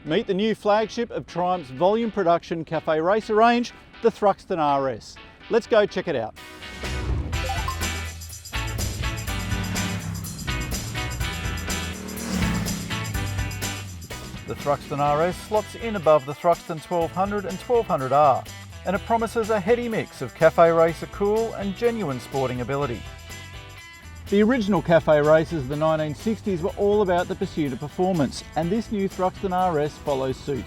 Meet the new flagship of Triumph's volume production cafe racer range, the Thruxton RS. Let's go check it out. The Thruxton RS slots in above the Thruxton 1200 and 1200R, and it promises a heady mix of cafe racer cool and genuine sporting ability. The original cafe races of the 1960s were all about the pursuit of performance, and this new Thruxton RS follows suit.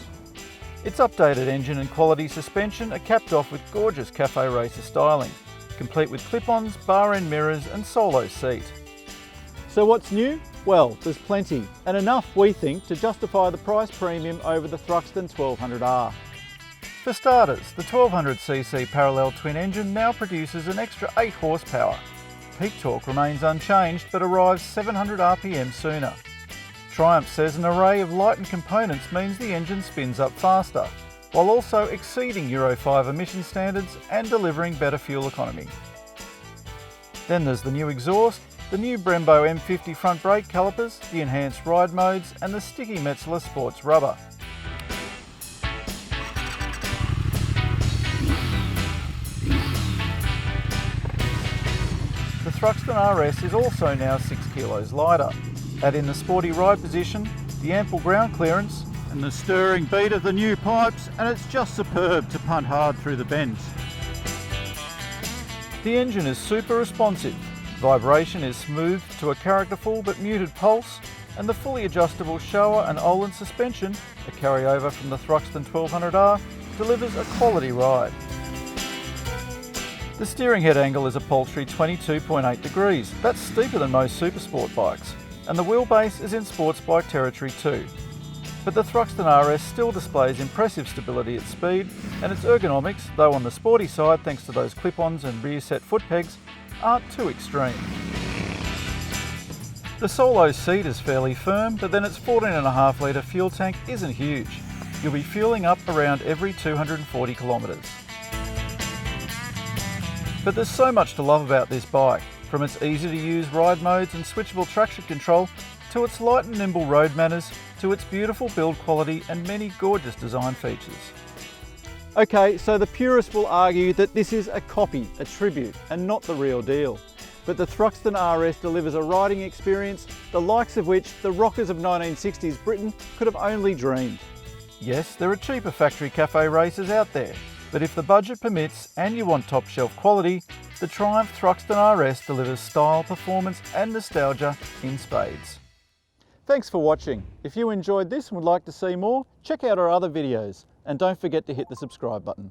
Its updated engine and quality suspension are capped off with gorgeous cafe racer styling, complete with clip-ons, bar-end mirrors and solo seat. So what's new? Well, there's plenty, and enough, we think, to justify the price premium over the Thruxton 1200R. For starters, the 1200cc parallel twin engine now produces an extra 8 horsepower. Peak torque remains unchanged but arrives 700 RPM sooner. Triumph says an array of lightened components means the engine spins up faster, while also exceeding Euro 5 emission standards and delivering better fuel economy. Then there's the new exhaust, the new Brembo M50 front brake calipers, the enhanced ride modes and the sticky Metzeler sports rubber. The Thruxton RS is also now 6 kilos lighter. Add in the sporty ride position, the ample ground clearance and the stirring beat of the new pipes, and it's just superb to punt hard through the bends. The engine is super responsive, vibration is smoothed to a characterful but muted pulse, and the fully adjustable Showa and Öhlins suspension, a carryover from the Thruxton 1200R, delivers a quality ride. The steering head angle is a paltry 22.8 degrees. That's steeper than most supersport bikes. And the wheelbase is in sports bike territory too. But the Thruxton RS still displays impressive stability at speed, and its ergonomics, though on the sporty side thanks to those clip-ons and rear set foot pegs, aren't too extreme. The solo seat is fairly firm, but then its 14.5 litre fuel tank isn't huge. You'll be fueling up around every 240 kilometres. But there's so much to love about this bike, from its easy to use ride modes and switchable traction control, to its light and nimble road manners, to its beautiful build quality and many gorgeous design features. Okay, so the purists will argue that this is a copy, a tribute, and not the real deal. But the Thruxton RS delivers a riding experience, the likes of which the rockers of 1960s Britain could have only dreamed. Yes, there are cheaper factory cafe racers out there, but if the budget permits and you want top shelf quality, the Triumph Thruxton RS delivers style, performance and nostalgia in spades. Thanks for watching. If you enjoyed this and would like to see more, check out our other videos and don't forget to hit the subscribe button.